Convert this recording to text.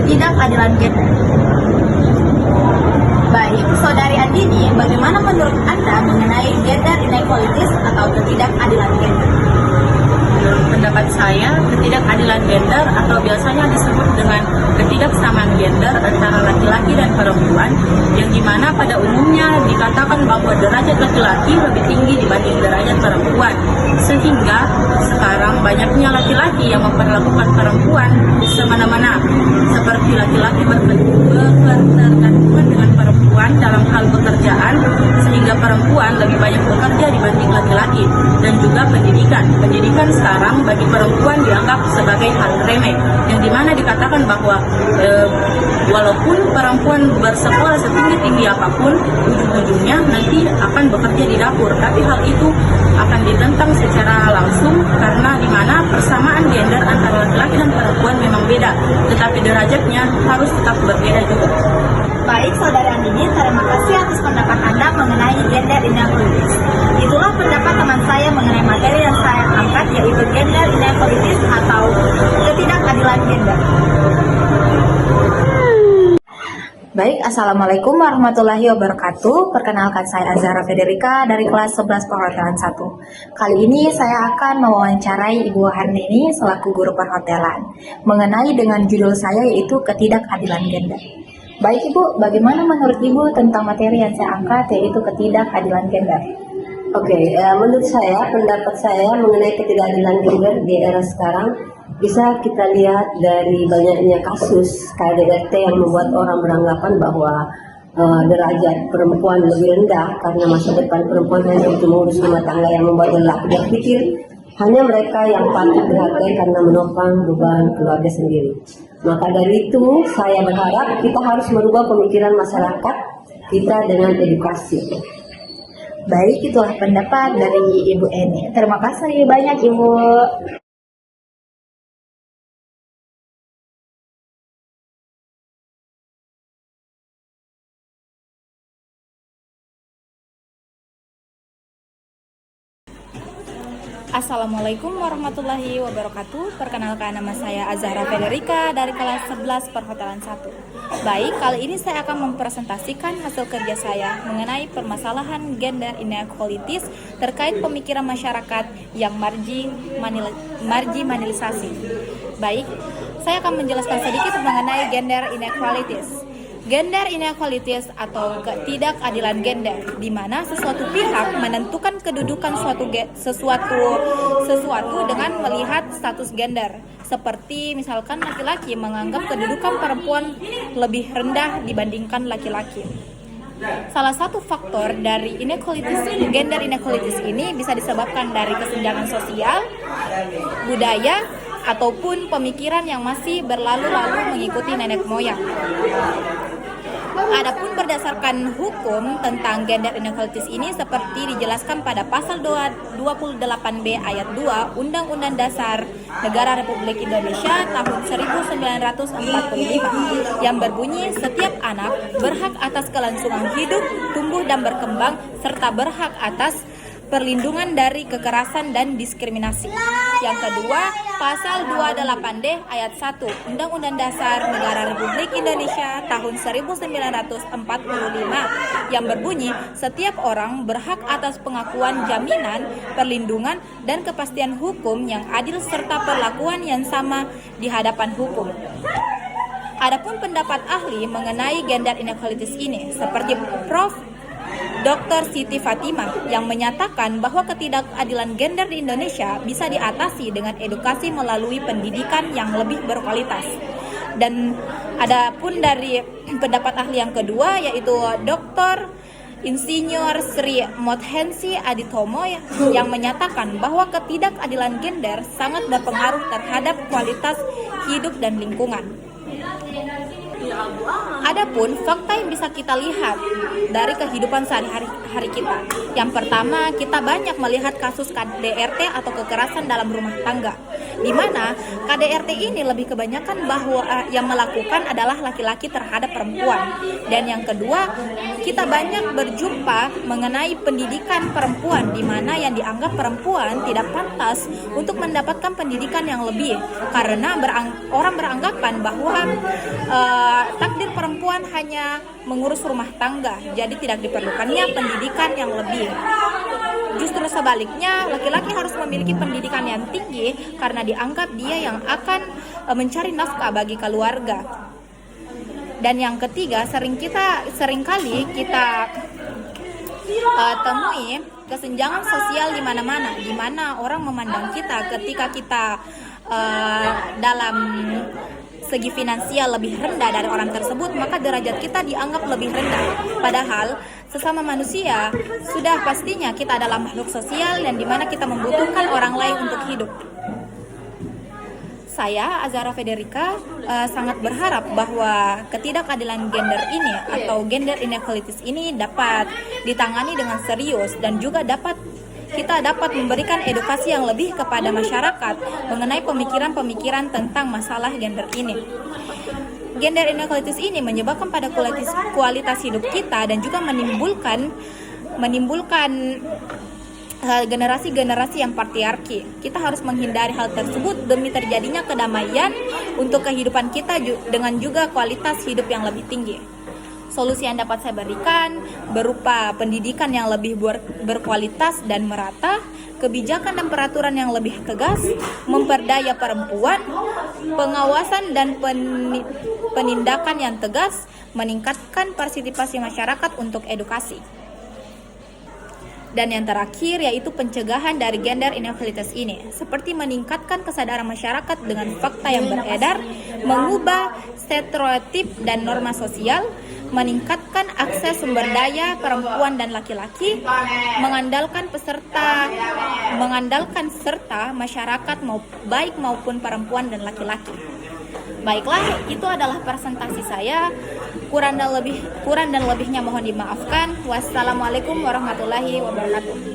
ketidakadilan gender. Baik, Saudari Andini, bagaimana menurut Anda mengenai gender inequalities atau ketidakadilan gender? Menurut pendapat saya, ketidakadilan gender atau biasanya disebut dengan ketidaksamaan gender antara laki-laki dan perempuan, yang dimana pada umumnya dikatakan bahwa derajat laki-laki lebih tinggi dibanding derajat perempuan, sehingga sekarang banyaknya laki-laki yang memperlakukan perempuan semena-mena, seperti laki-laki berketergantungan dengan perempuan dalam hal pekerjaan, sehingga perempuan lebih banyak bekerja dibanding laki-laki. Dan juga pendidikan sekarang bagi perempuan dianggap sebagai hal remeh, yang dimana dikatakan bahwa walaupun perempuan bersekolah setinggi-tinggi apapun, ujung-ujungnya nanti akan bekerja di dapur, tapi hal itu akan ditentang secara langsung, karena dimana persamaan gender antara laki-laki dan perempuan memang beda, tetapi derajatnya harus tetap berbeda juga. Baik, Saudari Andini, terima kasih atas pendapat Anda mengenai gender inequalities. Itulah pendapat teman saya mengenai materi yang saya angkat, yaitu gender inequalities atau ketidakadilan gender. Baik, Assalamualaikum warahmatullahi wabarakatuh. Perkenalkan, saya Azhara Federika dari kelas 11 perhotelan 1. Kali ini saya akan mewawancarai Ibu Harnini selaku guru perhotelan mengenai dengan judul saya, yaitu ketidakadilan gender. Baik Ibu, bagaimana menurut Ibu tentang materi yang saya angkat, yaitu ketidakadilan gender? Menurut saya, pendapat saya mengenai ketidakadilan gender di era sekarang bisa kita lihat dari banyaknya kasus KDRT yang membuat orang beranggapan bahwa derajat perempuan lebih rendah karena masa depan perempuan hanya untuk mengurus rumah tangga, yang membuat lelaki berpikir hanya mereka yang patut dihargai karena menopang beban keluarga sendiri. Maka dari itu saya berharap kita harus merubah pemikiran masyarakat kita dengan edukasi. Baik, itulah pendapat dari Ibu Eni. Terima kasih banyak Ibu. Assalamualaikum warahmatullahi wabarakatuh. Perkenalkan, nama saya Azhara Federika dari kelas 11 perhotelan 1. Baik, kali ini saya akan mempresentasikan hasil kerja saya mengenai permasalahan gender inequalities terkait pemikiran masyarakat yang marginalisasi. Baik, saya akan menjelaskan sedikit mengenai gender inequalities. Gender inequalities atau ketidakadilan gender, di mana sesuatu pihak menentukan kedudukan sesuatu dengan melihat status gender. Seperti misalkan laki-laki menganggap kedudukan perempuan lebih rendah dibandingkan laki-laki. Salah satu faktor dari gender inequalities ini bisa disebabkan dari kesenjangan sosial, budaya, ataupun pemikiran yang masih berlalu-lalu mengikuti nenek moyang. Adapun berdasarkan hukum tentang gender inequalities ini seperti dijelaskan pada pasal 28B ayat 2 Undang-Undang Dasar Negara Republik Indonesia tahun 1945 yang berbunyi setiap anak berhak atas kelangsungan hidup, tumbuh dan berkembang serta berhak atas perlindungan dari kekerasan dan diskriminasi. Yang kedua, pasal 28D ayat 1 Undang-Undang Dasar Negara Republik Indonesia tahun 1945 yang berbunyi setiap orang berhak atas pengakuan, jaminan, perlindungan, dan kepastian hukum yang adil serta perlakuan yang sama di hadapan hukum. Adapun pendapat ahli mengenai gender inequalities ini seperti Prof. Dr. Siti Fatimah yang menyatakan bahwa ketidakadilan gender di Indonesia bisa diatasi dengan edukasi melalui pendidikan yang lebih berkualitas. Dan adapun dari pendapat ahli yang kedua, yaitu Dr. Insinyur Sri Mothensi Aditomo yang menyatakan bahwa ketidakadilan gender sangat berpengaruh terhadap kualitas hidup dan lingkungan. Adapun fakta yang bisa kita lihat dari kehidupan sehari-hari kita. Yang pertama, kita banyak melihat kasus KDRT atau kekerasan dalam rumah tangga. di mana KDRT ini lebih kebanyakan bahwa yang melakukan adalah laki-laki terhadap perempuan. Dan yang kedua, kita banyak berjumpa mengenai pendidikan perempuan, di mana yang dianggap perempuan tidak pantas untuk mendapatkan pendidikan yang lebih, karena orang beranggapan bahwa takdir perempuan hanya mengurus rumah tangga, jadi tidak diperlukannya pendidikan yang lebih. Justru sebaliknya, laki-laki harus memiliki pendidikan yang tinggi karena dianggap dia yang akan mencari nafkah bagi keluarga. Dan yang ketiga, seringkali kita temui kesenjangan sosial di mana-mana, di mana orang memandang kita ketika kita dalam segi finansial lebih rendah dari orang tersebut, maka derajat kita dianggap lebih rendah. Padahal sesama manusia sudah pastinya kita adalah makhluk sosial dan di mana kita membutuhkan orang lain untuk hidup. Saya, Azara Federica, sangat berharap bahwa ketidakadilan gender ini atau gender inequalities ini dapat ditangani dengan serius dan juga kita dapat memberikan edukasi yang lebih kepada masyarakat mengenai pemikiran-pemikiran tentang masalah gender ini. Gender inequalities ini menyebabkan pada kualitas hidup kita dan juga menimbulkan generasi-generasi yang patriarki. Kita harus menghindari hal tersebut demi terjadinya kedamaian untuk kehidupan kita dengan juga kualitas hidup yang lebih tinggi. Solusi yang dapat saya berikan berupa pendidikan yang lebih berkualitas dan merata, kebijakan dan peraturan yang lebih tegas, memperdaya perempuan, pengawasan dan penindakan yang tegas, meningkatkan partisipasi masyarakat untuk edukasi. Dan yang terakhir yaitu pencegahan dari gender inequalities ini, seperti meningkatkan kesadaran masyarakat dengan fakta yang beredar, mengubah stereotip dan norma sosial, meningkatkan akses sumber daya perempuan dan laki-laki, mengandalkan serta masyarakat baik maupun perempuan dan laki-laki. Baiklah, itu adalah presentasi saya. Kurang dan lebihnya mohon dimaafkan. Wassalamualaikum warahmatullahi wabarakatuh.